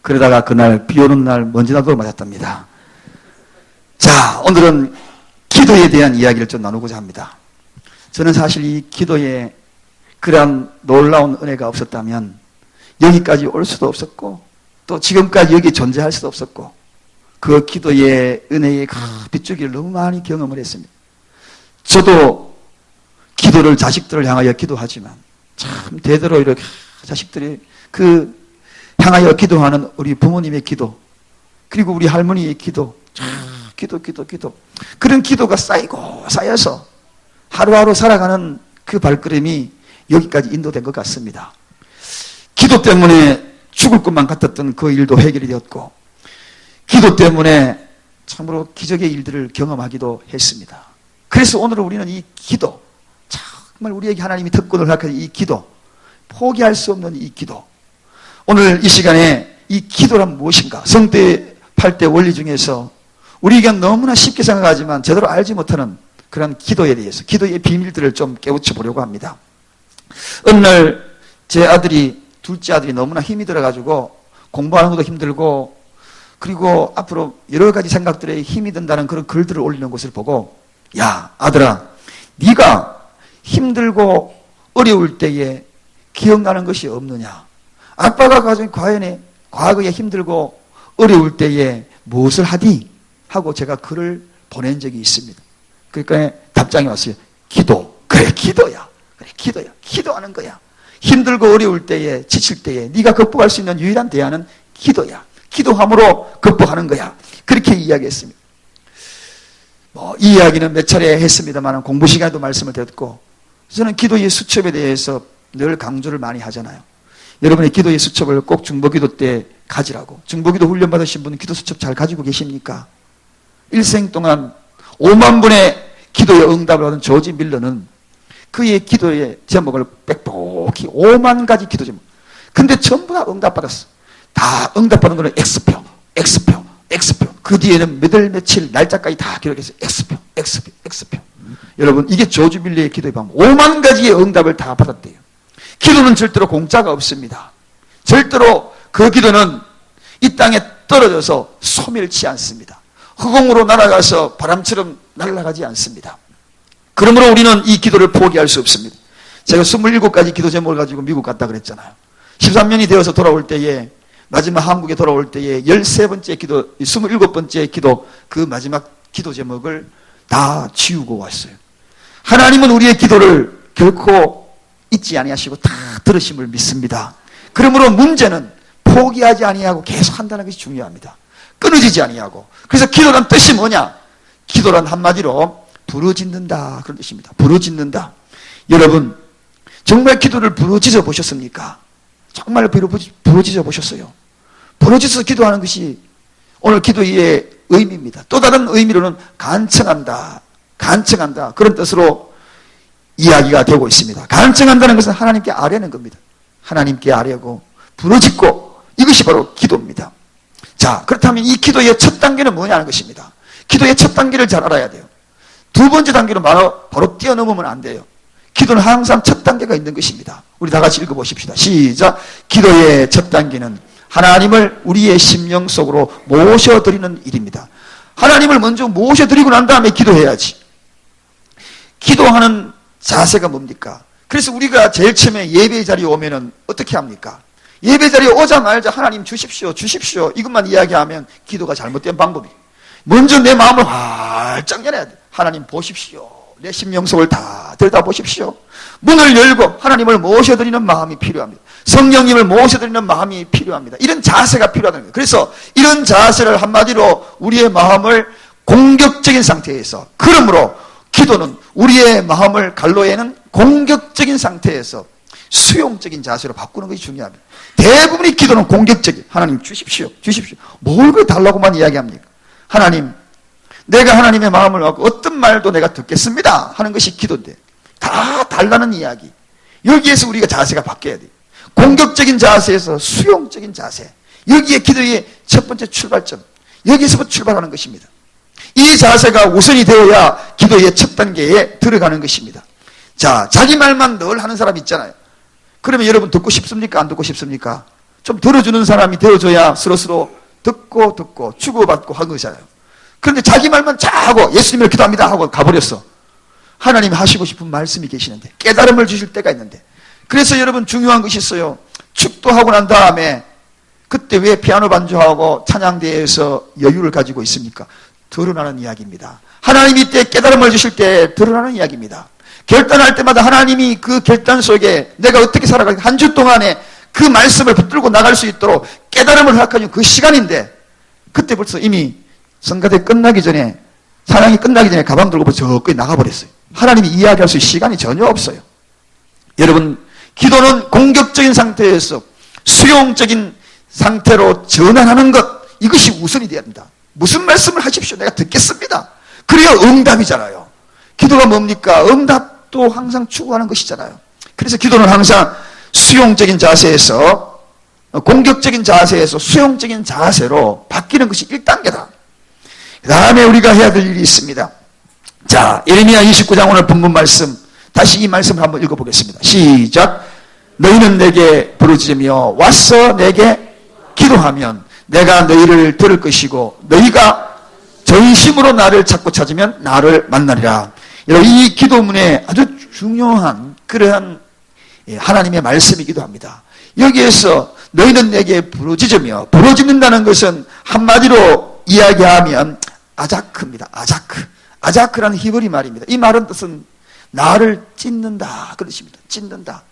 그러다가 그날 비 오는 날 먼지나도록 맞았답니다. 자, 오늘은 기도에 대한 이야기를 좀 나누고자 합니다. 저는 사실 이 기도에 그러한 놀라운 은혜가 없었다면 여기까지 올 수도 없었고 또 지금까지 여기 존재할 수도 없었고 그 기도의 은혜의 그 빗줄기를 너무 많이 경험을 했습니다. 저도 기도를 자식들을 향하여 기도하지만 참 대대로 이렇게 자식들이 그 향하여 기도하는 우리 부모님의 기도 그리고 우리 할머니의 기도 기도 그런 기도가 쌓이고 쌓여서 하루하루 살아가는 그 발걸음이 여기까지 인도된 것 같습니다. 기도 때문에 죽을 것만 같았던 그 일도 해결이 되었고 기도 때문에 참으로 기적의 일들을 경험하기도 했습니다. 그래서 오늘 우리는 이 기도 정말 우리에게 하나님이 특권을 허락하신 이 기도 포기할 수 없는 이 기도 오늘 이 시간에 이 기도란 무엇인가 성대 8대 원리 중에서 우리에게 너무나 쉽게 생각하지만 제대로 알지 못하는 그런 기도에 대해서 기도의 비밀들을 좀 깨우쳐 보려고 합니다. 어느 날 제 아들이 둘째 아들이 너무나 힘이 들어가지고 공부하는 것도 힘들고 그리고 앞으로 여러 가지 생각들에 힘이 든다는 그런 글들을 올리는 것을 보고 야 아들아 네가 힘들고 어려울 때에 기억나는 것이 없느냐 아빠가 가진 과거에 힘들고 어려울 때에 무엇을 하디? 하고 제가 글을 보낸 적이 있습니다. 그러니까 답장이 왔어요. 기도. 그래 기도야. 그래 기도야. 기도하는 거야. 힘들고 어려울 때에 지칠 때에 네가 극복할 수 있는 유일한 대안은 기도야. 기도함으로 극복하는 거야. 그렇게 이야기했습니다. 이 이야기는 몇 차례 했습니다만 공부 시간에도 말씀을 드렸고 저는 기도의 수첩에 대해서 늘 강조를 많이 하잖아요. 여러분의 기도의 수첩을 꼭 중보기도 때 가지라고. 중보기도 훈련 받으신 분은 기도 수첩 잘 가지고 계십니까? 일생 동안 5만 분의 기도의 응답을 받은 조지 밀러는 그의 기도의 제목을 빽빽히 5만 가지 기도 제목. 근데 전부 다 응답받았어. 다 응답받은 거는 X표. 그 뒤에는 몇 월 며칠 날짜까지 다 기록해서 X표. 여러분 이게 조지 밀러의 기도의 방법. 5만 가지의 응답을 다 받았대요. 기도는 절대로 공짜가 없습니다. 절대로 그 기도는 이 땅에 떨어져서 소멸치 않습니다. 허공으로 날아가서 바람처럼 날아가지 않습니다. 그러므로 우리는 이 기도를 포기할 수 없습니다. 제가 27가지 기도 제목을 가지고 미국 갔다 그랬잖아요. 13년이 되어서 돌아올 때에 마지막 한국에 돌아올 때에 13번째 기도, 27번째 기도 그 마지막 기도 제목을 다 지우고 왔어요. 하나님은 우리의 기도를 결코 잊지 아니하시고 다 들으심을 믿습니다. 그러므로 문제는 포기하지 아니하고 계속 한다는 것이 중요합니다. 끊어지지 아니하고. 그래서 기도란 뜻이 뭐냐? 기도란 한마디로 부르짖는다 그런 뜻입니다. 부르짖는다. 여러분 정말 기도를 부르짖어 보셨습니까? 정말 부르짖어 보셨어요? 부르짖어서 기도하는 것이 오늘 기도의 의미입니다. 또 다른 의미로는 간청한다 그런 뜻으로 이야기가 되고 있습니다. 간청한다는 것은 하나님께 아뢰는 겁니다. 하나님께 아뢰고 부르짖고 이것이 바로 기도입니다. 자, 그렇다면 이 기도의 첫 단계는 뭐냐는 것입니다. 기도의 첫 단계를 잘 알아야 돼요. 두 번째 단계로 바로 뛰어넘으면 안 돼요. 기도는 항상 첫 단계가 있는 것입니다. 우리 다 같이 읽어보십시다. 시작. 기도의 첫 단계는 하나님을 우리의 심령 속으로 모셔드리는 일입니다. 하나님을 먼저 모셔드리고 난 다음에 기도해야지. 기도하는 자세가 뭡니까? 그래서 우리가 제일 처음에 예배 자리에 오면은 어떻게 합니까? 예배 자리에 오자마자 하나님 주십시오 이것만 이야기하면 기도가 잘못된 방법이에요. 먼저 내 마음을 활짝 열어야 돼. 하나님 보십시오. 내 심령 속을 다 들여다보십시오. 문을 열고 하나님을 모셔드리는 마음이 필요합니다. 성령님을 모셔드리는 마음이 필요합니다. 이런 자세가 필요하다는 거예요. 그래서 이런 자세를 한마디로 우리의 마음을 공격적인 상태에서, 그러므로 기도는 우리의 마음을 갈로에는 공격적인 상태에서 수용적인 자세로 바꾸는 것이 중요합니다. 대부분의 기도는 공격적이에요. 하나님 주십시오. 뭘 그래 달라고만 이야기합니까? 하나님, 내가 하나님의 마음을 갖고 어떤 말도 내가 듣겠습니다 하는 것이 기도인데 다 달라는 이야기. 여기에서 우리가 자세가 바뀌어야 돼요. 공격적인 자세에서 수용적인 자세. 여기에 기도의 첫 번째 출발점. 여기에서부터 출발하는 것입니다. 이 자세가 우선이 되어야 기도의 첫 단계에 들어가는 것입니다. 자, 자기 말만 늘 하는 사람 있잖아요. 그러면 여러분 듣고 싶습니까? 안 듣고 싶습니까? 좀 들어주는 사람이 되어줘야 서로서로 듣고 주고받고 한 거잖아요. 그런데 자기 말만 자고 예수님을 기도합니다 하고 가버렸어. 하나님이 하시고 싶은 말씀이 계시는데, 깨달음을 주실 때가 있는데. 그래서 여러분 중요한 것이 있어요. 축도하고 난 다음에 그때 왜 피아노 반주하고 찬양대회에서 여유를 가지고 있습니까? 드러나는 이야기입니다. 하나님이 이때 깨달음을 주실 때 드러나는 이야기입니다. 결단할 때마다 하나님이 그 결단 속에 내가 어떻게 살아갈까, 한 주 동안에 그 말씀을 붙들고 나갈 수 있도록 깨달음을 허락하는 그 시간인데, 그때 벌써 이미 성가대 끝나기 전에, 찬양이 끝나기 전에 가방 들고 벌써 저기 나가버렸어요. 하나님이 이야기할 수 있는 시간이 전혀 없어요. 여러분, 기도는 공격적인 상태에서 수용적인 상태로 전환하는 것, 이것이 우선이 되어야 합니다. 무슨 말씀을 하십시오, 내가 듣겠습니다. 그래야 응답이잖아요. 기도가 뭡니까? 응답도 항상 추구하는 것이잖아요. 그래서 기도는 항상 수용적인 자세에서, 공격적인 자세에서 수용적인 자세로 바뀌는 것이 1단계다. 그 다음에 우리가 해야 될 일이 있습니다. 자, 예레미야 29장 오늘 본문 말씀, 다시 이 말씀을 한번 읽어보겠습니다. 시작. 너희는 내게 부르짖으며 와서 내게 기도하면 내가 너희를 들을 것이고, 너희가 전심으로 나를 찾고 찾으면 나를 만나리라. 이 기도문에 아주 중요한 그러한 하나님의 말씀이기도 합니다. 여기에서 너희는 내게 부르짖으며, 부르짖는다는 것은 한마디로 이야기하면 아자크입니다. 아자크라는 히브리 말입니다. 이 말은 뜻은 나를 찢는다 그것입니다. 찢는다.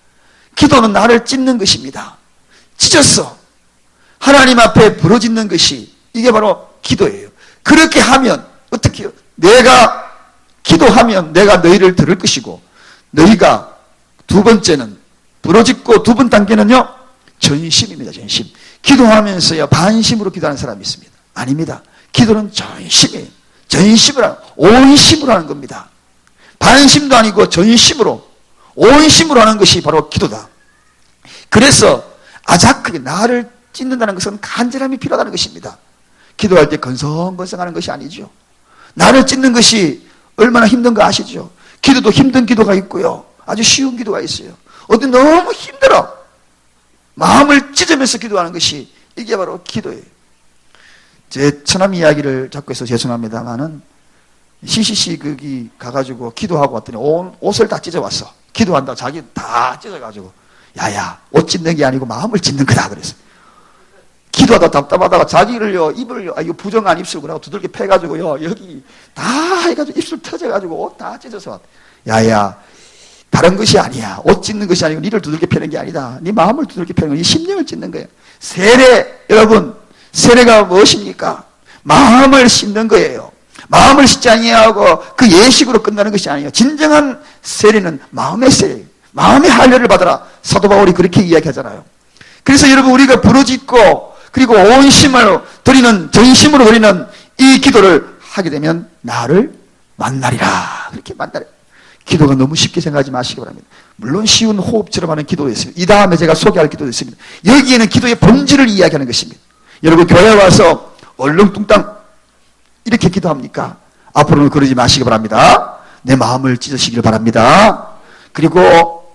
기도는 나를 찢는 것입니다. 찢었어. 하나님 앞에 부르짖는 것이, 이게 바로 기도예요. 그렇게 하면 어떻게 해요? 내가 기도하면 내가 너희를 들을 것이고, 너희가 두 번째는 부르짖고, 두 번 단계는요 전심입니다. 전심. 기도하면서요 반심으로 기도하는 사람이 있습니다. 아닙니다. 기도는 전심이에요. 전심으로, 온심으로 하는 겁니다. 반심도 아니고 전심으로, 온심으로 하는 것이 바로 기도다. 그래서 아자크게 나를 찢는다는 것은 간절함이 필요하다는 것입니다. 기도할 때 건성건성하는 것이 아니죠. 나를 찢는 것이 얼마나 힘든 거 아시죠? 기도도 힘든 기도가 있고요, 아주 쉬운 기도가 있어요. 어디 너무 힘들어, 마음을 찢으면서 기도하는 것이, 이게 바로 기도예요. 제 처남 이야기를 자꾸 해서 죄송합니다만은, CCC 거기 가가지고 기도하고 왔더니 온 옷을 다 찢어왔어. 기도한다고 자기 다 찢어가지고, 야야, 옷 찢는 게 아니고 마음을 찢는 거다 그랬어요. 기도하다 답답하다가 자기를요, 입을요, 이거 부정한 입술구나 두들겨 패가지고요, 여기 다 해가지고 입술 터져가지고 옷 다 찢어서 왔다. 야야, 다른 것이 아니야. 옷 찢는 것이 아니고 니를 두들겨 패는 게 아니다. 네 마음을 두들겨 패는 거야. 네 심령을 찢는 거예요. 세례, 여러분, 세례가 무엇입니까? 마음을 씻는 거예요. 마음을 씻지 아니하고 그 예식으로 끝나는 것이 아니에요. 진정한 세례는 마음의 세례예요. 마음의 할례를 받아라. 사도 바울이 그렇게 이야기하잖아요. 그래서 여러분, 우리가 부르짖고 그리고 온심을 드리는, 전심으로 드리는 이 기도를 하게 되면 나를 만나리라. 그렇게 만나리라. 기도가 너무 쉽게 생각하지 마시기 바랍니다. 물론 쉬운 호흡처럼 하는 기도도 있습니다. 이 다음에 제가 소개할 기도도 있습니다. 여기에는 기도의 본질을 이야기하는 것입니다. 여러분, 교회 와서 얼렁뚱땅 이렇게 기도합니까? 앞으로는 그러지 마시기 바랍니다. 내 마음을 찢으시길 바랍니다. 그리고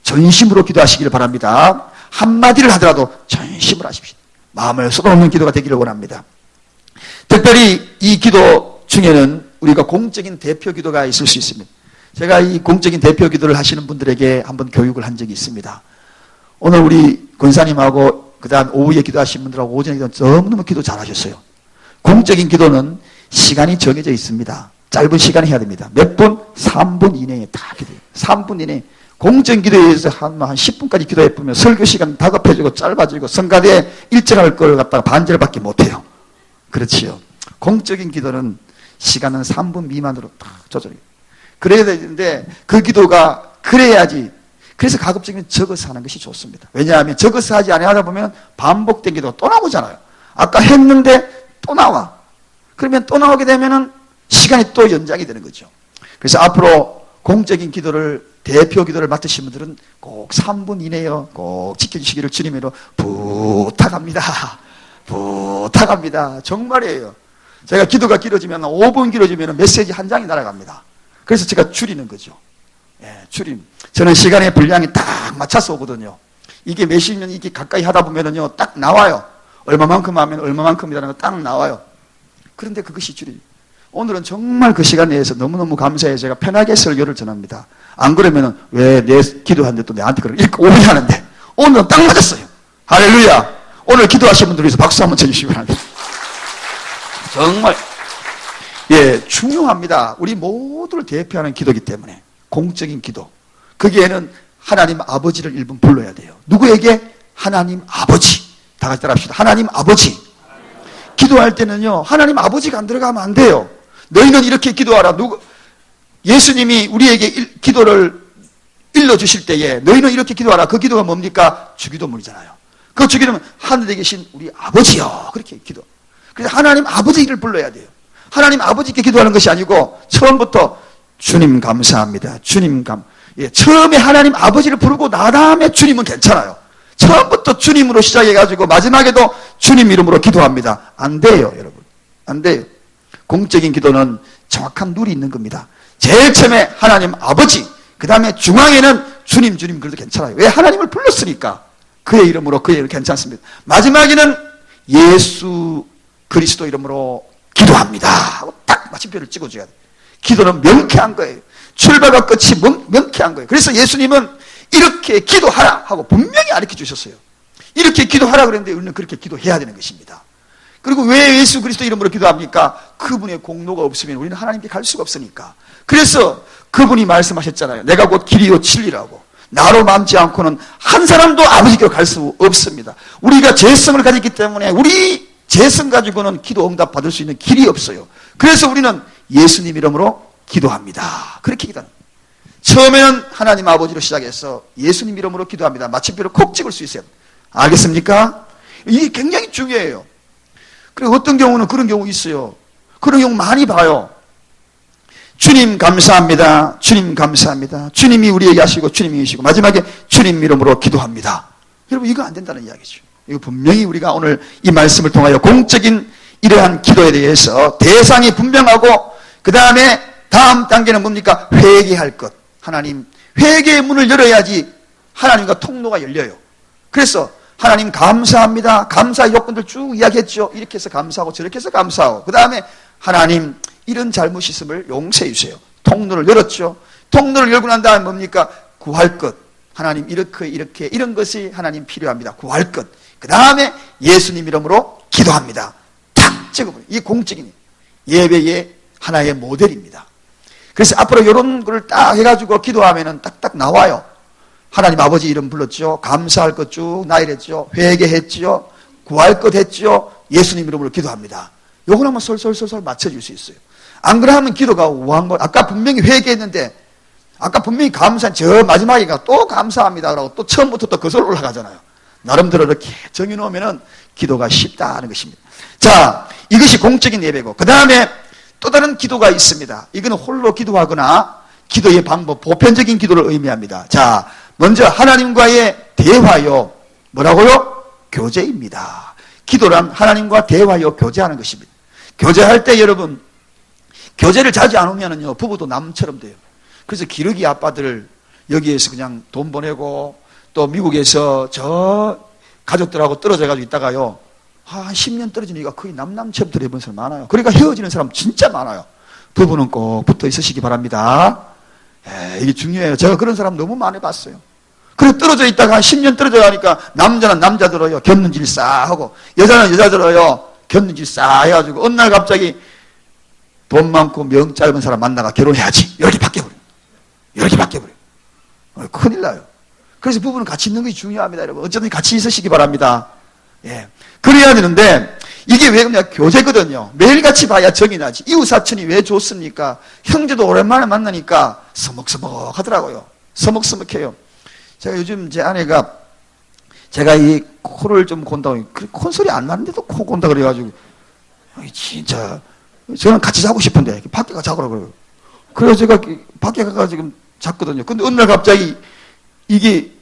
전심으로 기도하시길 바랍니다. 한마디를 하더라도 전심으로 하십시오. 마음을 쏟아놓는 기도가 되기를 원합니다. 특별히 이 기도 중에는 우리가 공적인 대표 기도가 있을 수 있습니다. 제가 이 공적인 대표 기도를 하시는 분들에게 한번 교육을 한 적이 있습니다. 오늘 우리 권사님하고 그 다음 오후에 기도하신 분들하고 오전에 기도하신 너무너무 기도 잘하셨어요. 공적인 기도는 시간이 정해져 있습니다. 짧은 시간에 해야 됩니다. 몇 분? 3분 이내에 다 기도해요. 3분 이내에. 공적인 기도에 의해서 한 10분까지 기도해 보면 설교 시간 다급해지고 짧아지고 성가대 일절할 걸 갖다가 반절밖에 못해요. 그렇지요. 공적인 기도는 시간은 3분 미만으로 딱 조절해요. 그래야 되는데 그 기도가 그래야지. 그래서 가급적이면 적어서 하는 것이 좋습니다. 왜냐하면 적어서 하지 않으다 보면 반복된 기도가 또 나오잖아요. 아까 했는데 또 나와. 그러면 또 나오게 되면은 시간이 또 연장이 되는 거죠. 그래서 앞으로 공적인 기도를, 대표 기도를 맡으신 분들은 꼭 3분 이내요 꼭 지켜주시기를 주님으로 부탁합니다. 부탁합니다. 정말이에요. 제가 기도가 길어지면 5분 길어지면 메시지 한 장이 날아갑니다. 그래서 제가 줄이는 거죠. 예, 줄임. 저는 시간의 분량이 딱 맞춰서 오거든요. 이게 몇십 년 이게 가까이 하다 보면은요, 딱 나와요. 얼마만큼 하면 얼마만큼이라는 거 딱 나와요. 그런데 그것이 줄이. 오늘은 정말 그 시간 내에서 너무너무 감사해요. 제가 편하게 설교를 전합니다. 안 그러면은 왜 내 기도하는데 또 내한테 그러고 이렇게 오해하는데 오늘은 딱 맞았어요. 할렐루야. 오늘 기도하신 분들 위해서 박수 한번 쳐주시기 바랍니다. 정말 예, 중요합니다. 우리 모두를 대표하는 기도이기 때문에 공적인 기도. 거기에는 하나님 아버지를 일분 불러야 돼요. 누구에게? 하나님 아버지. 다 같이 따라합시다. 하나님 아버지. 기도할 때는요, 하나님 아버지가 안 들어가면 안 돼요. 너희는 이렇게 기도하라. 예수님이 우리에게 기도를 일러주실 때에 너희는 이렇게 기도하라. 그 기도가 뭡니까? 주기도문이잖아요. 그 주기도문 하늘에 계신 우리 아버지요. 그렇게 기도. 그래서 하나님 아버지를 불러야 돼요. 하나님 아버지께 기도하는 것이 아니고 처음부터 주님 감사합니다. 주님 예, 처음에 하나님 아버지를 부르고 나 다음에 주님은 괜찮아요. 처음부터 주님으로 시작해가지고 마지막에도 주님 이름으로 기도합니다. 안 돼요, 여러분. 안 돼요. 공적인 기도는 정확한 룰이 있는 겁니다. 제일 처음에 하나님 아버지, 그 다음에 중앙에는 주님, 그래도 괜찮아요. 왜? 하나님을 불렀으니까. 그의 이름으로, 그의 이름으로 괜찮습니다. 마지막에는 예수 그리스도 이름으로 기도합니다 하고 딱 마침표를 찍어줘야 돼요. 기도는 명쾌한 거예요. 출발과 끝이 명쾌한 거예요. 그래서 예수님은 이렇게 기도하라 하고 분명히 가르쳐 주셨어요. 이렇게 기도하라 그랬는데 우리는 그렇게 기도해야 되는 것입니다. 그리고 왜 예수 그리스도 이름으로 기도합니까? 그분의 공로가 없으면 우리는 하나님께 갈 수가 없으니까. 그래서 그분이 말씀하셨잖아요. 내가 곧 길이요 진리라고. 나로 남지 않고는 한 사람도 아버지께로 갈 수 없습니다. 우리가 죄성을 가졌기 때문에 우리 죄성 가지고는 기도 응답 받을 수 있는 길이 없어요. 그래서 우리는 예수님 이름으로 기도합니다. 그렇게 기도합니다. 처음에는 하나님 아버지로 시작해서 예수님 이름으로 기도합니다. 마침표를 콕 찍을 수 있어요. 알겠습니까? 이게 굉장히 중요해요. 그리고 어떤 경우는 그런 경우 있어요. 그런 경우 많이 봐요. 주님 감사합니다. 주님 감사합니다. 주님이 우리에게 하시고 주님이 계시고 마지막에 주님 이름으로 기도합니다. 여러분 이거 안 된다는 이야기죠. 이거 분명히 우리가 오늘 이 말씀을 통하여 공적인 이러한 기도에 대해서 대상이 분명하고 그 다음에 다음 단계는 뭡니까? 회개할 것. 하나님 회개의 문을 열어야지 하나님과 통로가 열려요. 그래서 하나님 감사합니다. 감사 요건들 쭉 이야기했죠. 이렇게 해서 감사하고 저렇게 해서 감사하고 그 다음에 하나님 이런 잘못 있음을 용서해 주세요. 통로를 열었죠. 통로를 열고 난 다음에 뭡니까? 구할 것. 하나님 이렇게 이런 것이 하나님 필요합니다. 구할 것. 그 다음에 예수님 이름으로 기도합니다. 탁 찍어버려요. 이게 공적인 예배의 하나의 모델입니다. 그래서 앞으로 이런 걸 딱 해가지고 기도하면은 딱딱 나와요. 하나님 아버지 이름 불렀죠. 감사할 것 쭉 나열했죠. 회개했죠. 구할 것 했죠. 예수님 이름으로 기도합니다. 요걸 한번 솔솔솔솔 맞춰줄 수 있어요. 안 그러면 기도가 우한 거. 아까 분명히 회개했는데 아까 분명히 감사한 저 마지막에가 또 감사합니다. 라고 또 처음부터 또 거슬러 올라가잖아요. 나름대로 이렇게 정해놓으면은 기도가 쉽다는 것입니다. 자, 이것이 공적인 예배고 그 다음에 또 다른 기도가 있습니다. 이거는 홀로 기도하거나 기도의 방법, 보편적인 기도를 의미합니다. 자, 먼저 하나님과의 대화요. 뭐라고요? 교제입니다. 기도란 하나님과 대화요, 교제하는 것입니다. 교제할 때 여러분, 교제를 자주 안 하면은요, 부부도 남처럼 돼요. 그래서 기러기 아빠들 여기에서 그냥 돈 보내고 또 미국에서 저 가족들하고 떨어져가지고 있다가요, 한 10년 떨어지니까 거의 남처럼 들어본 사람 많아요. 그러니까 헤어지는 사람 진짜 많아요. 부부는 꼭 붙어 있으시기 바랍니다. 이게 중요해요. 제가 그런 사람 너무 많이 봤어요. 그래 떨어져 있다가 한 10년 떨어져 가니까 남자는 남자들어요. 곁눈질 싸 하고 여자는 여자들어요. 곁눈질 싸 해가지고 어느 날 갑자기 돈 많고 명 짧은 사람 만나가 결혼해야지. 이렇게 바뀌어버려요. 이렇게 바뀌어버려요. 큰일 나요. 그래서 부부는 같이 있는 것이 중요합니다. 여러분. 어쨌든 같이 있으시기 바랍니다. 예. 그래야 되는데 이게 왜 그러냐? 교제거든요. 매일같이 봐야 정이 나지. 이웃사촌이 왜 좋습니까? 형제도 오랜만에 만나니까 서먹서먹 하더라고요. 서먹서먹해요. 제가 요즘 제 아내가 제가 이 코를 좀 곤다고 콘소리 안 나는데도 코 곤다 그래가지고 진짜 저는 같이 자고 싶은데 밖에 가 자고 그래요. 그래서 제가 밖에 가서 지금 잤거든요. 근데 어느 날 갑자기 이게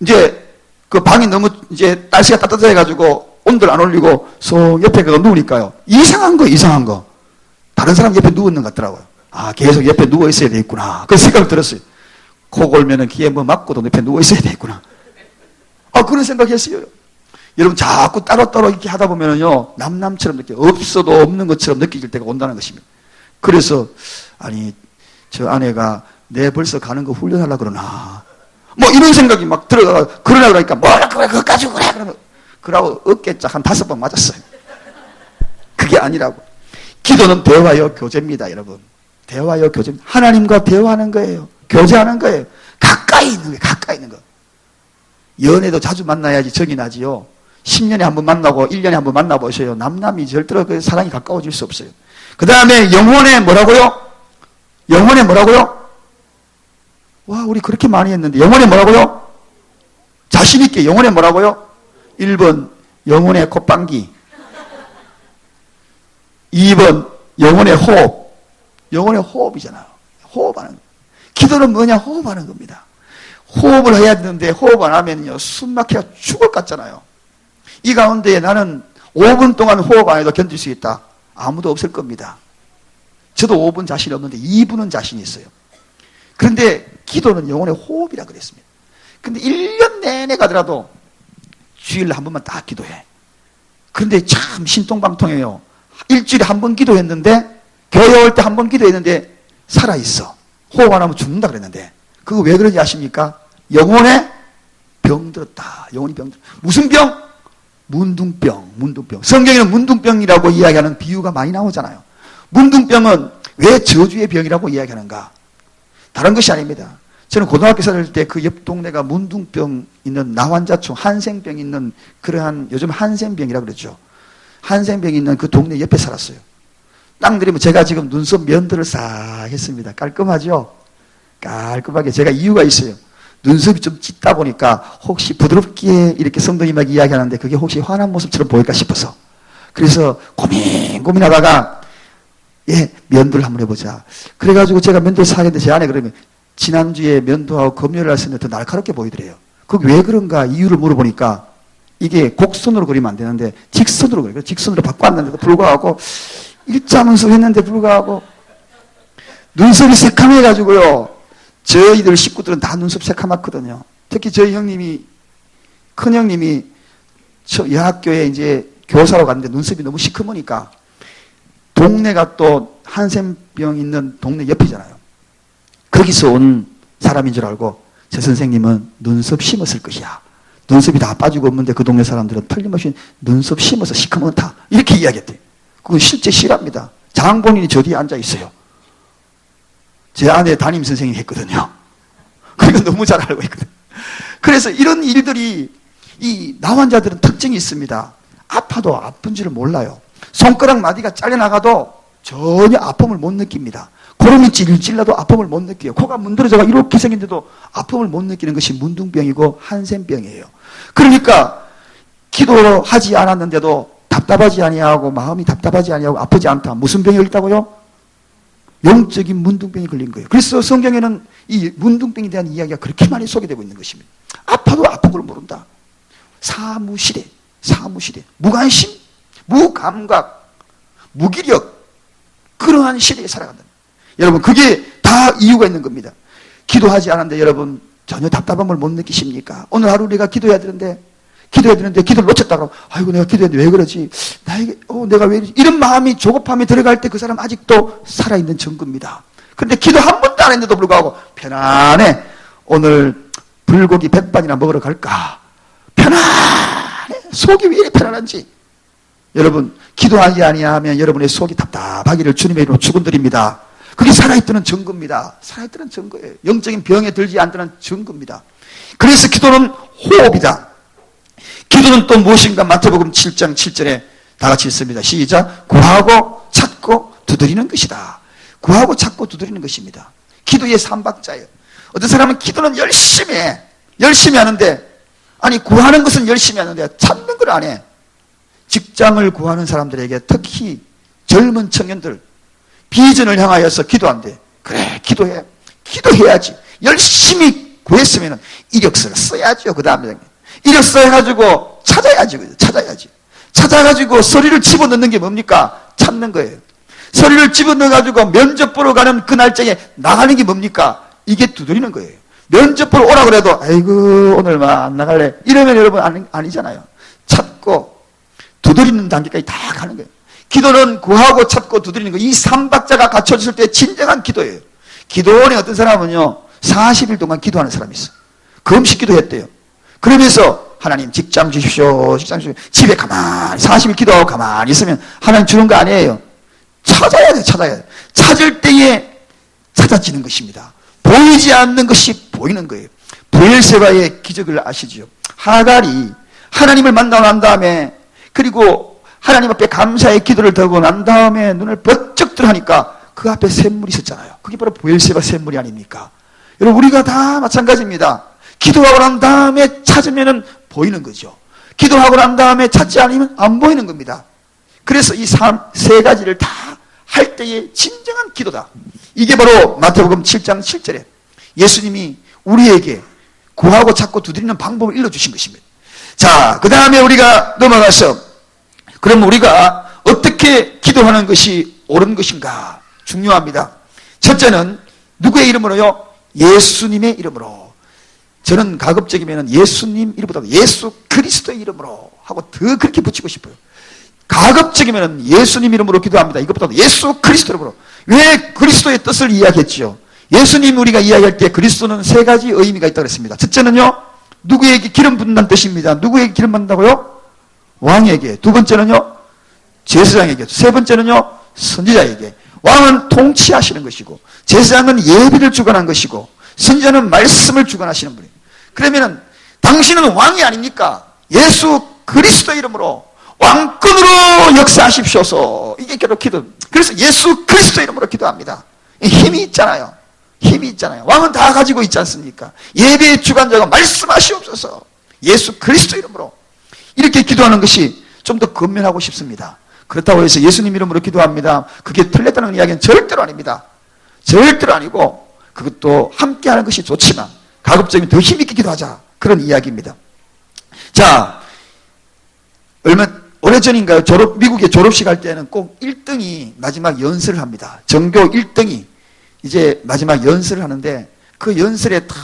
이제 그 방이 너무 이제 날씨가 따뜻해가지고 온도를 안 올리고 속 옆에 가서 누우니까요. 이상한 거. 다른 사람 옆에 누웠는 것 같더라고요. 아, 계속 옆에 누워 있어야 되겠구나. 그 생각이 들었어요. 코 골면은 귀에 뭐 맞고도 옆에 누워 있어야 되겠구나. 그런 생각했어요. 여러분 자꾸 따로따로 이렇게 하다 보면은요, 남남처럼 느껴 없어도 없는 것처럼 느껴질 때가 온다는 것입니다. 그래서 아니 저 아내가 내 벌써 가는 거 훈련하려고 그러나 뭐 이런 생각이 막 들어가 그러려고 그러니까 뭐라 그래 그거 가지고 그래 그러면 그러고 어깨짝 한 5번 맞았어요. 그게 아니라고. 기도는 대화요 교제입니다. 여러분 대화요 교제. 하나님과 대화하는 거예요. 교제하는 거예요. 가까이 있는 거예요. 가까이 있는 거. 연애도 자주 만나야지 정이 나지요. 10년에 한 번 만나고 1년에 한 번 만나보셔요. 남남이 절대로 그 사랑이 가까워질 수 없어요. 그 다음에 영혼에 뭐라고요? 영혼에 뭐라고요? 와, 우리 그렇게 많이 했는데 영혼에 뭐라고요? 자신있게 영혼에 뭐라고요? 1번 영혼의 콧방귀, 2번 영혼의 호흡. 영혼의 호흡이잖아요. 호흡하는 거. 기도는 뭐냐? 호흡하는 겁니다. 호흡을 해야 되는데 호흡 안 하면요 숨 막혀서 죽을 것 같잖아요. 이 가운데 나는 5분 동안 호흡 안 해도 견딜 수 있다. 아무도 없을 겁니다. 저도 5분 자신이 없는데 2분은 자신이 있어요. 그런데 기도는 영혼의 호흡이라 그랬습니다. 근데 1년 내내 가더라도 주일에 한 번만 딱 기도해. 그런데 참 신통방통해요. 일주일에 한 번 기도했는데 교회 올 때 한 번 기도했는데 살아있어. 호흡 안 하면 죽는다 그랬는데 그거 왜 그런지 아십니까? 영혼에 병 들었다. 영혼이 병 들었다. 무슨 병? 문둥병, 문둥병. 성경에는 문둥병이라고 이야기하는 비유가 많이 나오잖아요. 문둥병은 왜 저주의 병이라고 이야기하는가? 다른 것이 아닙니다. 저는 고등학교 살을 때 그 옆 동네가 문둥병 있는 나환자충, 한생병 있는 그러한 요즘 한센병이라고 그러죠. 한센병 있는 그 동네 옆에 살았어요. 딱 내리면 제가 지금 눈썹 면도를 싹 했습니다. 깔끔하죠? 깔끔하게. 제가 이유가 있어요. 눈썹이 좀 짙다 보니까 혹시 부드럽게 이렇게 성도님에게 이야기하는데 그게 혹시 화난 모습처럼 보일까 싶어서. 그래서 고민하다가 면도를 한번 해보자. 그래가지고 제가 면도를 싹 했는데 제 아내 그러면 지난주에 면도하고 검열을 했는데 더 날카롭게 보이더래요. 그게 왜 그런가 이유를 물어보니까 이게 곡선으로 그리면 안 되는데 직선으로 그려요. 직선으로 바꿔왔는데도 불구하고 일자문서 했는데 불구하고 눈썹이 새카매가지고요. 저희들 식구들은 다 눈썹 새카맣거든요. 특히 저희 형님이, 큰 형님이 여학교에 이제 교사로 갔는데 눈썹이 너무 시커머니까 동네가 또 한센병 있는 동네 옆이잖아요. 거기서 온 사람인 줄 알고 저 선생님은 눈썹 심었을 것이야. 눈썹이 다 빠지고 없는데 그 동네 사람들은 틀림없이 눈썹 심어서 시커멓다. 이렇게 이야기했대요. 그건 실제 실화입니다. 장본인이 저 뒤에 앉아 있어요. 제 아내 담임 선생님이 했거든요. 그거 너무 잘 알고 있거든요. 그래서 이런 일들이 이 나환자들은 특징이 있습니다. 아파도 아픈지를 몰라요. 손가락 마디가 잘려나가도 전혀 아픔을 못 느낍니다. 고름이 찔찔나도 아픔을 못 느껴요. 코가 문드러져가 이렇게 생긴데도 아픔을 못 느끼는 것이 문둥병이고 한센병이에요. 그러니까 기도하지 않았는데도 답답하지 아니하고 마음이 답답하지 아니하고 아프지 않다. 무슨 병이 있다고요? 영적인 문둥병이 걸린 거예요. 그래서 성경에는 이 문둥병에 대한 이야기가 그렇게 많이 소개되고 있는 것입니다. 아파도 아픈 걸 모른다. 사무실에, 무관심, 무감각, 무기력, 그러한 시대에 살아간다. 여러분, 그게 다 이유가 있는 겁니다. 기도하지 않았는데 여러분 전혀 답답함을 못 느끼십니까? 오늘 하루 우리가 기도해야 되는데 기도를 놓쳤다고, 아이고 내가 기도했는데 왜 그러지? 내가 왜 이러지? 이런 마음이 조급함이 들어갈 때 그 사람 아직도 살아있는 증거입니다. 그런데 기도 한 번도 안 했는데도 불구하고 편안해. 오늘 불고기 100반이나 먹으러 갈까? 편안해. 속이 왜 이렇게 편안한지. 여러분, 기도하지 아니하면 여러분의 속이 답답하기를 주님의 이름으로 축원드립니다. 그게 살아있다는 증거입니다. 살아있다는 증거예요. 영적인 병에 들지 않다는 증거입니다. 그래서 기도는 호흡이다. 기도는 또 무엇인가? 마태복음 7장 7절에 다 같이 읽습니다. 시작. 구하고 찾고 두드리는 것이다. 구하고 찾고 두드리는 것입니다. 기도의 삼박자예요. 어떤 사람은 기도는 열심히 해. 열심히 하는데, 아니 구하는 것은 열심히 하는데 찾는 걸 안 해. 직장을 구하는 사람들에게 특히 젊은 청년들 비전을 향하여서 기도한대. 그래, 기도해. 기도해야지. 열심히 구했으면 이력서를 써야죠. 그 다음에 이력서 해가지고 찾아야지. 찾아가지고 서류를 집어넣는 게 뭡니까? 찾는 거예요. 서류를 집어넣어가지고 면접 보러 가는 그 날짜에 나가는 게 뭡니까? 이게 두드리는 거예요. 면접 보러 오라 그래도 아이고 오늘 안 나갈래 이러면 여러분 아니잖아요. 찾고 두드리는 단계까지 다 가는 거예요. 기도는 구하고 찾고 두드리는 거, 이 3박자가 갖춰졌을 때 진정한 기도예요. 기도원에 어떤 사람은요 40일 동안 기도하는 사람이 있어요. 금식 기도했대요. 그러면서 하나님 직장 주십시오, 직장 주십시오. 집에 가만히 40일 기도하고 가만히 있으면 하나님 주는 거 아니에요. 찾아야 돼요. 찾아야 돼요. 찾을 때에 찾아지는 것입니다. 보이지 않는 것이 보이는 거예요. 브엘세바의 기적을 아시죠? 하갈이 하나님을 만나고 난 다음에, 그리고 하나님 앞에 감사의 기도를 드리고 난 다음에 눈을 번쩍 들어하니까 그 앞에 샘물이 있었잖아요. 그게 바로 브엘세바 샘물이 아닙니까? 여러분, 우리가 다 마찬가지입니다. 기도하고 난 다음에 찾으면 보이는 거죠. 기도하고 난 다음에 찾지 않으면 안 보이는 겁니다. 그래서 이 세 가지를 다 할 때의 진정한 기도다. 이게 바로 마태복음 7장 7절에 예수님이 우리에게 구하고 찾고 두드리는 방법을 일러주신 것입니다. 자, 그 다음에 우리가 넘어가서 그럼 우리가 어떻게 기도하는 것이 옳은 것인가? 중요합니다. 첫째는 누구의 이름으로요? 예수님의 이름으로. 저는 가급적이면 예수님 이름보다 예수 그리스도의 이름으로 하고 더 그렇게 붙이고 싶어요. 가급적이면 예수님 이름으로 기도합니다. 이것보다 예수 그리스도 이름으로. 왜 그리스도의 뜻을 이야기했지요? 예수님 우리가 이야기할 때 그리스도는 세 가지 의미가 있다고 했습니다. 첫째는요, 누구에게 기름 붓는다는 뜻입니다. 누구에게 기름 붓는다고요? 왕에게. 두 번째는요, 제사장에게. 세 번째는요, 선지자에게. 왕은 통치하시는 것이고, 제사장은 예비를 주관한 것이고, 선지자는 말씀을 주관하시는 분이에요. 그러면은 당신은 왕이 아닙니까? 예수 그리스도 이름으로 왕권으로 역사하십시오서. 이게 바로 기도. 그래서 예수 그리스도 이름으로 기도합니다. 힘이 있잖아요. 힘이 있잖아요. 왕은 다 가지고 있지 않습니까? 예배의 주관자가 말씀하시옵소서. 예수 그리스도 이름으로. 이렇게 기도하는 것이 좀 더 건면하고 싶습니다. 그렇다고 해서 예수님 이름으로 기도합니다. 그게 틀렸다는 이야기는 절대로 아닙니다. 절대로 아니고 그것도 함께하는 것이 좋지만 가급적이면 더 힘있게 기도하자. 그런 이야기입니다. 자, 오래전인가요? 미국에 졸업식 할 때는 꼭 1등이 마지막 연설을 합니다. 전교 1등이 이제 마지막 연설을 하는데 그 연설에 탁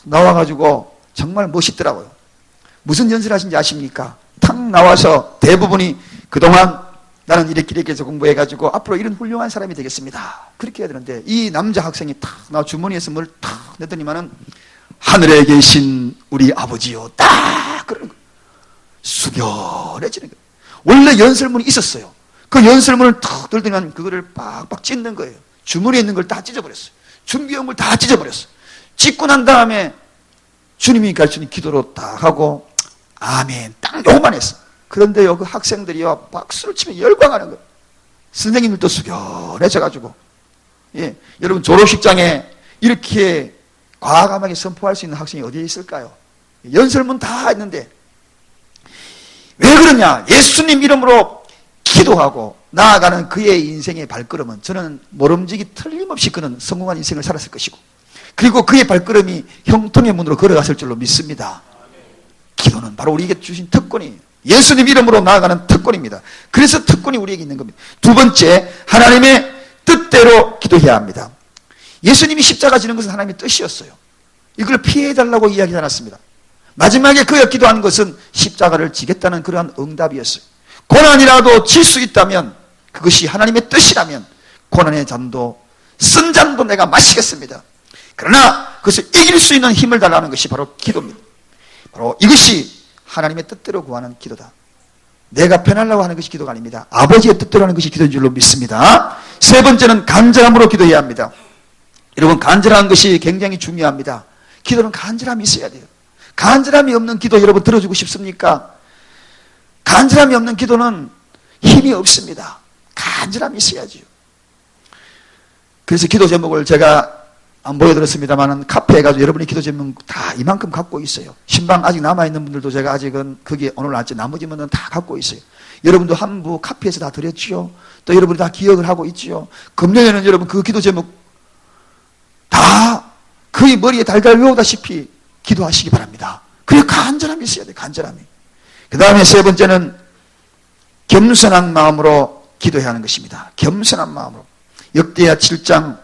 나와가지고 정말 멋있더라고요. 무슨 연설 하신지 아십니까? 탁 나와서 대부분이 그동안 나는 이렇게 해서 공부해가지고 앞으로 이런 훌륭한 사람이 되겠습니다. 그렇게 해야 되는데 이 남자 학생이 탁 나와 주머니에서 뭘 탁 내더니만은 하늘에 계신 우리 아버지요. 딱 그러는 거예요. 숙연해지는 거예요. 원래 연설문이 있었어요. 그 연설문을 탁 들더니 그거를 빡빡 찢는 거예요. 주머니에 있는 걸 다 찢어버렸어요. 준비한 걸 다 찢어버렸어요. 찢고 난 다음에 주님이 가르치는 기도로 딱 하고 아멘 딱 요것만 했어. 그런데요 그 학생들이요 박수를 치면 열광하는 거예요. 선생님들도 숙연해져가지고 예, 여러분 졸업식장에 이렇게 과감하게 선포할 수 있는 학생이 어디에 있을까요? 연설문 다 했는데 왜 그러냐? 예수님 이름으로 기도하고 나아가는 그의 인생의 발걸음은 저는 모름지기 틀림없이 그는 성공한 인생을 살았을 것이고 그리고 그의 발걸음이 형통의 문으로 걸어갔을 줄로 믿습니다. 기도는 바로 우리에게 주신 특권이에요. 예수님 이름으로 나아가는 특권입니다. 그래서 특권이 우리에게 있는 겁니다. 두 번째, 하나님의 뜻대로 기도해야 합니다. 예수님이 십자가 지는 것은 하나님의 뜻이었어요. 이걸 피해달라고 이야기하지 않았습니다. 마지막에 그가 기도한 것은 십자가를 지겠다는 그러한 응답이었어요. 고난이라도 질 수 있다면 그것이 하나님의 뜻이라면 고난의 잔도 쓴 잔도 내가 마시겠습니다. 그러나 그것을 이길 수 있는 힘을 달라는 것이 바로 기도입니다. 바로 이것이 하나님의 뜻대로 구하는 기도다. 내가 편하려고 하는 것이 기도가 아닙니다. 아버지의 뜻대로 하는 것이 기도인 줄로 믿습니다. 세 번째는 간절함으로 기도해야 합니다. 여러분 간절한 것이 굉장히 중요합니다. 기도는 간절함이 있어야 돼요. 간절함이 없는 기도 여러분 들어주고 싶습니까? 간절함이 없는 기도는 힘이 없습니다. 간절함이 있어야죠. 그래서 기도 제목을 제가 안 보여드렸습니다만 카페에 가서 여러분이 기도 제목 다 이만큼 갖고 있어요. 신방 아직 남아있는 분들도 제가 아직은 그게 오늘 났지 나머지 분들은 다 갖고 있어요. 여러분도 한 부 카페에서 다 드렸지요. 또 여러분이 다 기억을 하고 있지요. 금년에는 여러분 그 기도 제목 다 거의 머리에 달달 외우다시피 기도하시기 바랍니다. 그래 간절함이 있어야 돼요. 간절함이. 그 다음에 세 번째는 겸손한 마음으로 기도해야 하는 것입니다. 겸손한 마음으로. 역대하 7장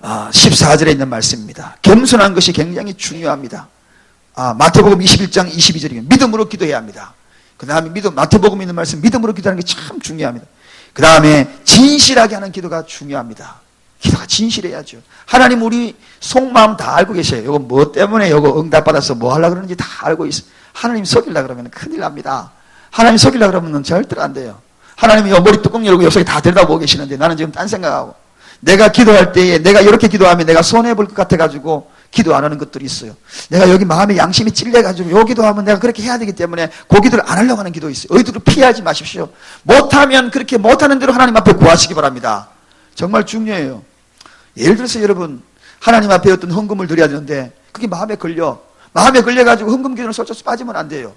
14절에 있는 말씀입니다. 겸손한 것이 굉장히 중요합니다. 마태복음 21장 22절이면 믿음으로 기도해야 합니다. 그 다음에 마태복음에 있는 말씀, 믿음으로 기도하는 게 참 중요합니다. 그 다음에 진실하게 하는 기도가 중요합니다. 기도가 진실해야죠. 하나님 우리 속마음 다 알고 계셔요. 이거 뭐 때문에 이거 응답받아서 뭐 하려고 그러는지 다 알고 있어요. 하나님 속이려고 그러면 큰일 납니다. 하나님 속이려고 그러면 절대로 안 돼요. 하나님이 머리 뚜껑 열고 옆속에 다 들여다보고 계시는데 나는 지금 딴 생각하고, 내가 기도할 때에 내가 이렇게 기도하면 내가 손해볼 것 같아가지고 기도 안 하는 것들이 있어요. 내가 여기 마음에 양심이 찔려가지고 요 기도하면 내가 그렇게 해야 되기 때문에 그 기도를 안 하려고 하는 기도 있어요. 의도를 피하지 마십시오. 못하면 그렇게 못하는 대로 하나님 앞에 구하시기 바랍니다. 정말 중요해요. 예를 들어서 여러분, 하나님 앞에 어떤 헌금을 드려야 되는데 그게 마음에 걸려가지고 헌금 기도를 쏟아서 빠지면 안 돼요.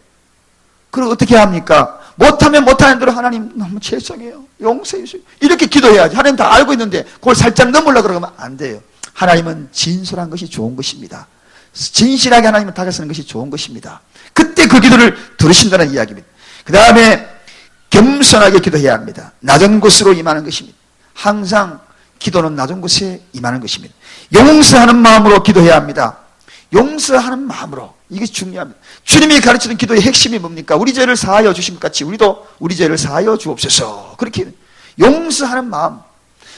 그럼 어떻게 합니까? 못하면 못하는 대로 하나님 너무 죄송해요, 용서해 주세요, 이렇게 기도해야지. 하나님 다 알고 있는데 그걸 살짝 넘으려고 그러면 안 돼요. 하나님은 진솔한 것이 좋은 것입니다. 진실하게 하나님을 다가서는 것이 좋은 것입니다. 그때 그 기도를 들으신다는 이야기입니다. 그 다음에 겸손하게 기도해야 합니다. 낮은 곳으로 임하는 것입니다. 항상 기도는 낮은 곳에 임하는 것입니다. 용서하는 마음으로 기도해야 합니다. 용서하는 마음으로, 이게 중요합니다. 주님이 가르치는 기도의 핵심이 뭡니까? 우리 죄를 사하여 주신 것 같이 우리도 우리 죄를 사하여 주옵소서. 그렇게 용서하는 마음.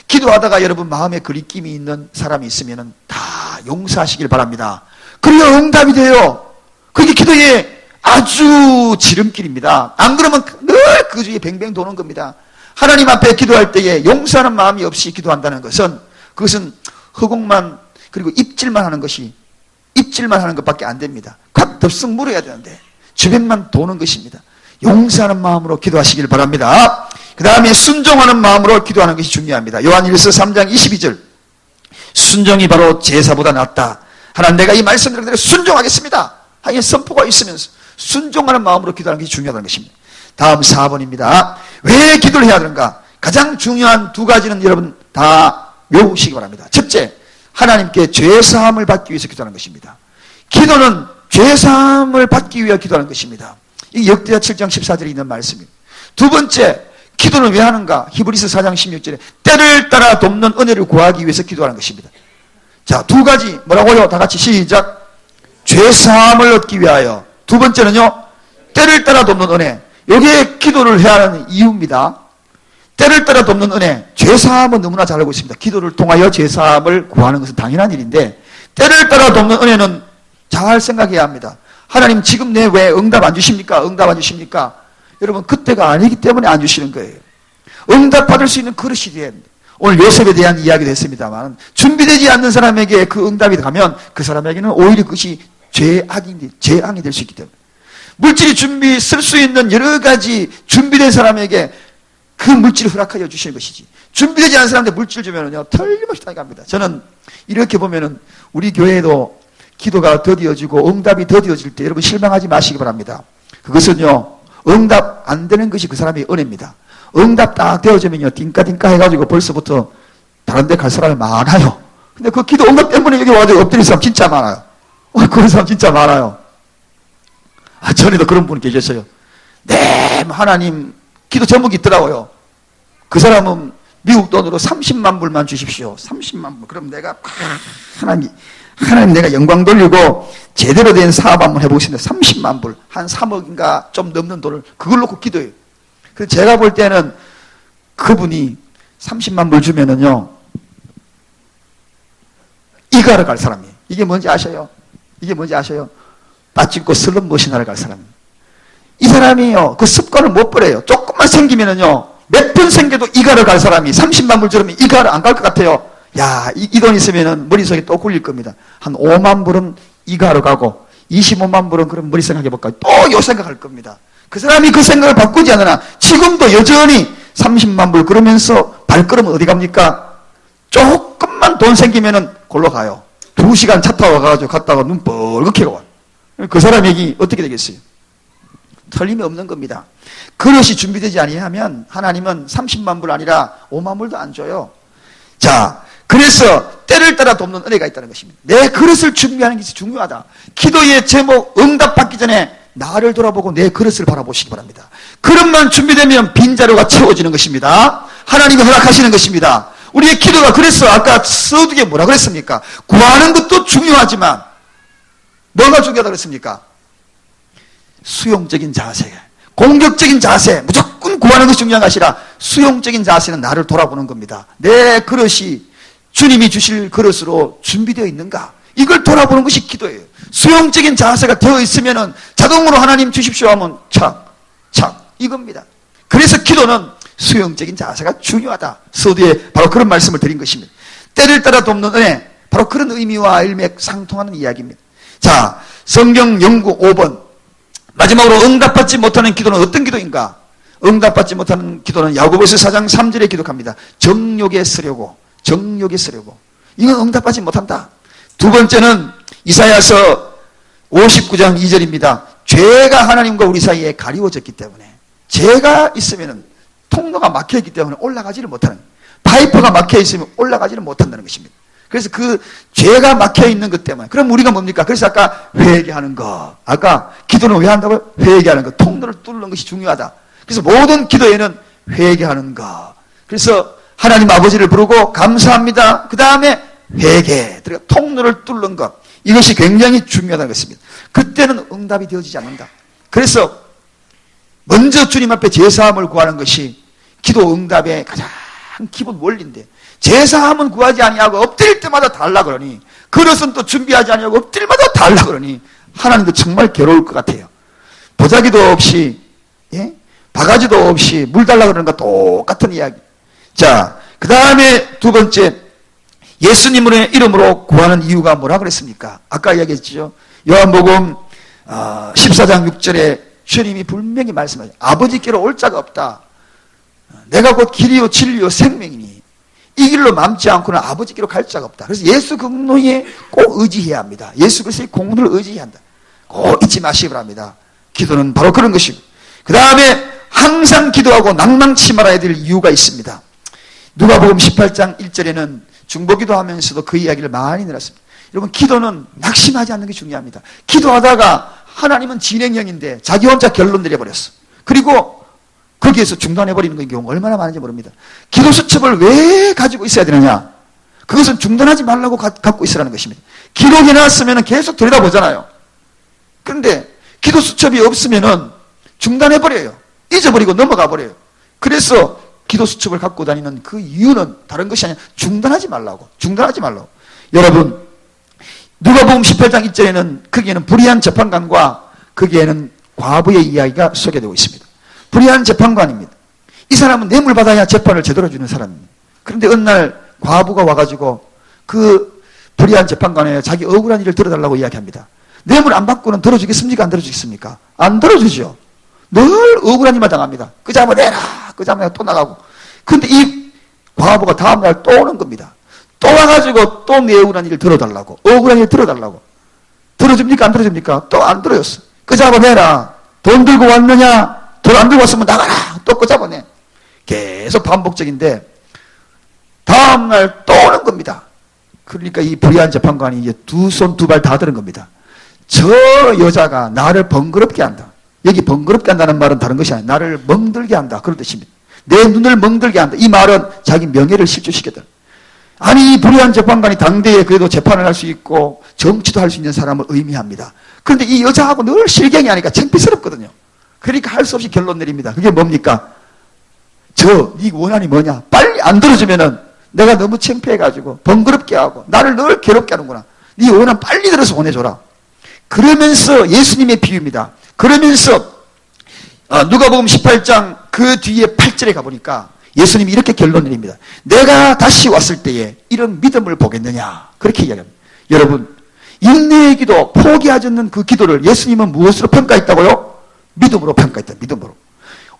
기도하다가 여러분 마음에 그리낌이 있는 사람이 있으면 다 용서하시길 바랍니다. 그래야 응답이 돼요. 그게 기도의 아주 지름길입니다. 안 그러면 늘 그 주위에 뱅뱅 도는 겁니다. 하나님 앞에 기도할 때에 용서하는 마음이 없이 기도한다는 것은, 그것은 허공만, 그리고 입질만 하는 것밖에 안 됩니다. 각 덥석 물어야 되는데 주변만 도는 것입니다. 용서하는 마음으로 기도하시길 바랍니다. 그 다음에 순종하는 마음으로 기도하는 것이 중요합니다. 요한일서 3장 22절, 순종이 바로 제사보다 낫다. 하나님, 내가 이 말씀드린 대로 순종하겠습니다 하여 선포가 있으면서 순종하는 마음으로 기도하는 것이 중요하다는 것입니다. 다음 4번입니다. 왜 기도를 해야 되는가? 가장 중요한 두 가지는 여러분 다 외우시기 바랍니다. 첫째, 하나님께 죄사함을 받기 위해서 기도하는 것입니다. 기도는 죄사함을 받기 위해 기도하는 것입니다. 이 역대하 7장 14절에 있는 말씀입니다. 두 번째, 기도는 왜 하는가? 히브리서 4장 16절에 때를 따라 돕는 은혜를 구하기 위해서 기도하는 것입니다. 자, 두 가지 뭐라고요? 다 같이 시작. 죄사함을 얻기 위하여. 두 번째는요, 때를 따라 돕는 은혜. 여기에 기도를 해야 하는 이유입니다. 때를 따라 돕는 은혜. 죄사함은 너무나 잘 알고 있습니다. 기도를 통하여 죄사함을 구하는 것은 당연한 일인데, 때를 따라 돕는 은혜는 잘 생각해야 합니다. 하나님 지금 내 왜 응답 안 주십니까? 응답 안 주십니까? 여러분, 그때가 아니기 때문에 안 주시는 거예요. 응답 받을 수 있는 그릇이 돼야 합니다. 오늘 요셉에 대한 이야기도 했습니다만, 준비되지 않는 사람에게 그 응답이 가면 그 사람에게는 오히려 그것이 재앙이 될 수 있기 때문에, 물질이 쓸 수 있는 여러 가지 준비된 사람에게 그 물질을 허락하여 주시는 것이지, 준비되지 않은 사람한테 물질 주면은요, 틀림없이 당합니다. 저는 이렇게 보면은 우리 교회에도 기도가 더디어지고 응답이 더디어질 때 여러분 실망하지 마시기 바랍니다. 그것은요, 응답 안 되는 것이 그 사람의 은혜입니다. 응답 딱 되어지면요, 띵까띵까 해가지고 벌써부터 다른 데 갈 사람이 많아요. 근데 그 기도 응답 때문에 여기 와서 엎드린 사람 진짜 많아요. 그런 사람 진짜 많아요. 전에도 그런 분이 계셨어요. 네, 하나님, 기도 제목이 있더라고요. 그 사람은 미국 돈으로 30만 불만 주십시오. 30만 불. 그럼 내가 하나님 내가 영광 돌리고 제대로 된 사업 한번 해보겠습니다. 30만 불. 한 3억인가 좀 넘는 돈을 그걸 놓고 기도해요. 그래서 제가 볼 때는 그분이 30만 불 주면은요, 이가러 갈 사람이에요. 이게 뭔지 아셔요? 빠찍고 슬럼머신하러 갈 사람입니다. 이 사람이요, 그 습관을 못 버려요. 조금만 생기면은요, 몇 번 생겨도 이가러 갈 사람이 30만 불 주면 이가러 안 갈 것 같아요. 야, 이 돈 있으면은 머릿속에 또 굴릴 겁니다. 한 5만 불은 이가러 가고 25만 불은 그럼 머리 생각해볼까? 또 요 생각할 겁니다. 그 사람이 그 생각을 바꾸지 않으나 지금도 여전히 30만 불 그러면서 발걸음은 어디 갑니까? 조금만 돈 생기면은 골로 가요. 2시간 차 타고 가가지고 갔다가 눈 뻘겋게 와요. 그 사람에게 어떻게 되겠어요? 틀림이 없는 겁니다. 그릇이 준비되지 아니하면 하나님은 30만 불 아니라 5만 불도 안 줘요. 자, 그래서 때를 따라 돕는 은혜가 있다는 것입니다. 내 그릇을 준비하는 것이 중요하다. 기도의 제목 응답받기 전에 나를 돌아보고 내 그릇을 바라보시기 바랍니다. 그릇만 준비되면 빈자루가 채워지는 것입니다. 하나님이 허락하시는 것입니다. 우리의 기도가 그래서 아까 서두에 뭐라 그랬습니까? 구하는 것도 중요하지만 뭐가 중요하다고 그랬습니까? 수용적인 자세, 공격적인 자세, 무조건 구하는 것이 중요한 것이 아니라 수용적인 자세는 나를 돌아보는 겁니다. 내 그릇이 주님이 주실 그릇으로 준비되어 있는가? 이걸 돌아보는 것이 기도예요. 수용적인 자세가 되어 있으면 자동으로 하나님 주십시오 하면 착 이겁니다. 그래서 기도는 수용적인 자세가 중요하다. 서두에 바로 그런 말씀을 드린 것입니다. 때를 따라 돕는 은혜, 바로 그런 의미와 일맥상통하는 이야기입니다. 자, 성경 연구 5번. 마지막으로 응답받지 못하는 기도는 어떤 기도인가? 응답받지 못하는 기도는 야고보서 4장 3절에 기록합니다. 정욕에 쓰려고. 이건 응답받지 못한다. 두 번째는 이사야서 59장 2절입니다. 죄가 하나님과 우리 사이에 가리워졌기 때문에, 죄가 있으면 통로가 막혀있기 때문에 올라가지를 못하는, 파이프가 막혀있으면 올라가지를 못한다는 것입니다. 그래서 그 죄가 막혀있는 것 때문에, 그럼 우리가 뭡니까? 그래서 아까 회개하는 거, 아까 기도는 왜 한다고요? 회개하는 거, 통로를 뚫는 것이 중요하다. 그래서 모든 기도에는 회개하는 거, 그래서 하나님 아버지를 부르고 감사합니다. 그 다음에 회개, 통로를 뚫는 것, 이것이 굉장히 중요하다는 것입니다. 그때는 응답이 되어지지 않는다. 그래서 먼저 주님 앞에 제사함을 구하는 것이 기도 응답의 가장 기본 원리인데, 제사함은 구하지 아니하고 엎드릴 때마다 달라 그러니, 그릇은 또 준비하지 아니하고 엎드릴 때마다 달라 그러니 하나님도 정말 괴로울 것 같아요. 보자기도 없이, 바가지도 없이 물 달라 그러는 거 똑같은 이야기. 자, 그 다음에 두 번째, 예수님의 이름으로 구하는 이유가 뭐라 그랬습니까? 아까 이야기했죠. 요한복음 14장 6절에 주님이 분명히 말씀하죠. 아버지께로 올 자가 없다. 내가 곧 길이요 진리요 생명이니 이 길로 맘지 않고는 아버지께로 갈 자가 없다. 그래서 예수 그리스도에 꼭 의지해야 합니다. 예수 그리스도의 공로를 의지해야 한다. 꼭 잊지 마시기 바랍니다. 기도는 바로 그런 것이고, 그 다음에 항상 기도하고 낭망치 말아야 될 이유가 있습니다. 누가복음 18장 1절에는 중보기도 하면서도 그 이야기를 많이 들었습니다. 여러분, 기도는 낙심하지 않는 게 중요합니다. 기도하다가 하나님은 진행형인데 자기 혼자 결론 내려버렸어. 그리고 거기에서 중단해버리는 경우가 얼마나 많은지 모릅니다. 기도 수첩을 왜 가지고 있어야 되느냐? 그것은 중단하지 말라고 갖고 있으라는 것입니다. 기록해놨으면 계속 들여다보잖아요. 그런데 기도 수첩이 없으면 중단해버려요. 잊어버리고 넘어가버려요. 그래서 기도 수첩을 갖고 다니는 그 이유는 다른 것이 아니라 중단하지 말라고. 여러분, 누가복음 18장 1절에는 거기에는 불의한 재판관과 거기에는 과부의 이야기가 소개되고 있습니다. 불의한 재판관입니다. 이 사람은 뇌물 받아야 재판을 제대로 해주는 사람입니다. 그런데 어느 날 과부가 와가지고 그 불의한 재판관에 자기 억울한 일을 들어달라고 이야기합니다. 뇌물 안 받고는 들어주겠습니까? 안 들어주겠습니까? 안 들어주죠. 늘 억울한 일만 당합니다. 그 잡아내라, 그 잡아내라, 또 나가고. 근데 이 과부가 다음날 또 오는 겁니다. 또 와가지고 또 내 억울한 일을 들어달라고, 억울한 일 들어달라고. 들어줍니까? 안 들어줍니까? 또 안 들어줬어. 그 잡아내라. 돈 들고 왔느냐? 돈 안 들고 왔으면 나가라. 또 그 잡아내. 계속 반복적인데 다음날 또 오는 겁니다. 그러니까 이 불의한 재판관이 이제 두 손 두 발 다 드는 겁니다. 저 여자가 나를 번거롭게 한다. 여기 번거롭게 한다는 말은 다른 것이 아니라 나를 멍들게 한다, 그런 뜻입니다. 내 눈을 멍들게 한다. 이 말은 자기 명예를 실추시켰다. 아니, 이 불의한 재판관이 당대에 그래도 재판을 할 수 있고 정치도 할 수 있는 사람을 의미합니다. 그런데 이 여자하고 늘 실경이 하니까 창피스럽거든요. 그러니까 할 수 없이 결론 내립니다. 그게 뭡니까? 네 원한이 뭐냐? 빨리 안 들어주면은 내가 너무 창피해가지고 번거롭게 하고 나를 늘 괴롭게 하는구나. 네 원한 빨리 들어서 보내줘라. 그러면서 예수님의 비유입니다. 그러면서 누가복음 18장 그 뒤에 8절에 가보니까 예수님이 이렇게 결론 내립니다. 내가 다시 왔을 때에 이런 믿음을 보겠느냐, 그렇게 이야기합니다. 여러분, 인내의 기도, 포기하지 않는 그 기도를 예수님은 무엇으로 평가했다고요? 믿음으로 평가했다. 믿음으로.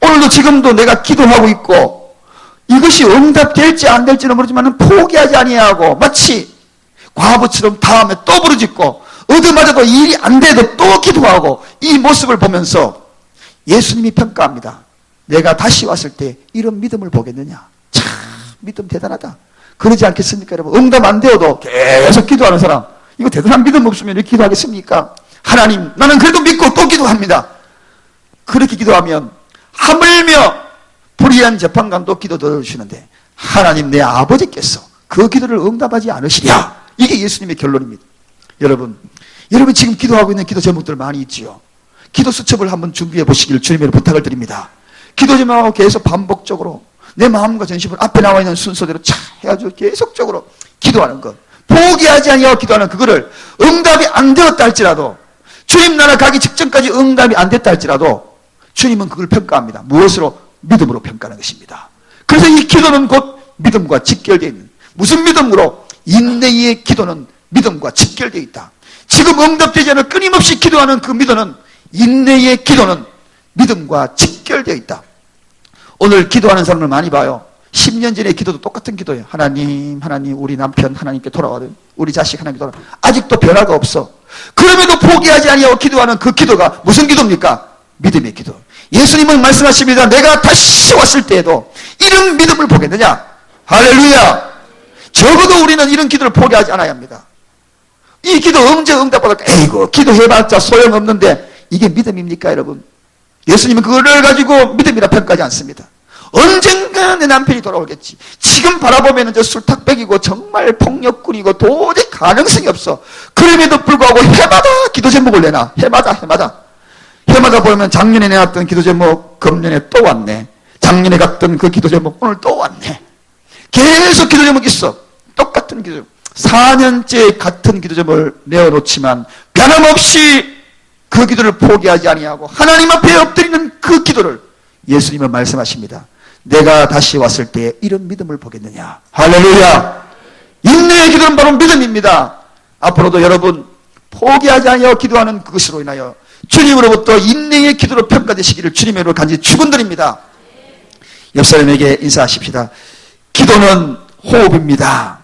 오늘도 지금도 내가 기도하고 있고 이것이 응답될지 안 될지는 모르지만 포기하지 아니하고 마치 과부처럼 다음에 또 부르짖고 얻어맞아도 일이 안 돼도 또 기도하고, 이 모습을 보면서 예수님이 평가합니다. 내가 다시 왔을 때 이런 믿음을 보겠느냐. 참 믿음 대단하다. 그러지 않겠습니까, 여러분? 응답 안 되어도 계속 기도하는 사람, 이거 대단한 믿음 없으면 이렇게 기도하겠습니까? 하나님, 나는 그래도 믿고 또 기도합니다. 그렇게 기도하면 하물며 불의한 재판관도 기도 들어주시는데 하나님 내 아버지께서 그 기도를 응답하지 않으시랴. 이게 예수님의 결론입니다. 여러분 지금 기도하고 있는 기도 제목들 많이 있지요. 기도 수첩을 한번 준비해 보시길 주님의 부탁을 드립니다. 기도 제목하고 계속 반복적으로 내 마음과 전심을 앞에 나와 있는 순서대로 차 해가지고 계속적으로 기도하는 것, 포기하지 아니하고 기도하는 그거를 응답이 안 되었다 할지라도, 주님 나라 가기 직전까지 응답이 안 됐다 할지라도 주님은 그걸 평가합니다. 무엇으로? 믿음으로 평가하는 것입니다. 그래서 이 기도는 곧 믿음과 직결되어 있는, 무슨 믿음으로? 인내의 기도는 믿음과 직결되어 있다. 지금 응답되지 않을 끊임없이 기도하는 그 믿음은, 인내의 기도는 믿음과 직결되어 있다. 오늘 기도하는 사람을 많이 봐요. 10년 전의 기도도 똑같은 기도예요. 하나님 우리 남편 하나님께 돌아와요. 우리 자식 하나님께 돌아와요. 아직도 변화가 없어. 그럼에도 포기하지 아니하고 기도하는 그 기도가 무슨 기도입니까? 믿음의 기도. 예수님은 말씀하십니다. 내가 다시 왔을 때에도 이런 믿음을 보겠느냐? 할렐루야. 적어도 우리는 이런 기도를 포기하지 않아야 합니다. 이 기도 언제 응답받을까? 에이구 기도해봤자 소용없는데 이게 믿음입니까 여러분? 예수님은 그거를 가지고 믿음이라 평가하지 않습니다. 언젠가 내 남편이 돌아오겠지. 지금 바라보면 저 술탁백이고 정말 폭력꾼이고 도저히 가능성이 없어. 그럼에도 불구하고 해마다 기도 제목을 내놔. 해마다 보면 작년에 내놨던 기도 제목 금년에 또 왔네. 작년에 갔던 그 기도 제목 오늘 또 왔네. 계속 기도 제목이 있어. 똑같은 기도 제목. 4년째 같은 기도 제목을 내어놓지만 변함없이 그 기도를 포기하지 아니하고 하나님 앞에 엎드리는 그 기도를 예수님은 말씀하십니다. 내가 다시 왔을 때 이런 믿음을 보겠느냐. 할렐루야. 인내의 기도는 바로 믿음입니다. 앞으로도 여러분 포기하지 아니하고 기도하는 그것으로 인하여 주님으로부터 인내의 기도로 평가되시기를 주님의 이름으로 간절히 축원드립니다. 옆 사람에게 인사하십시다. 기도는 호흡입니다.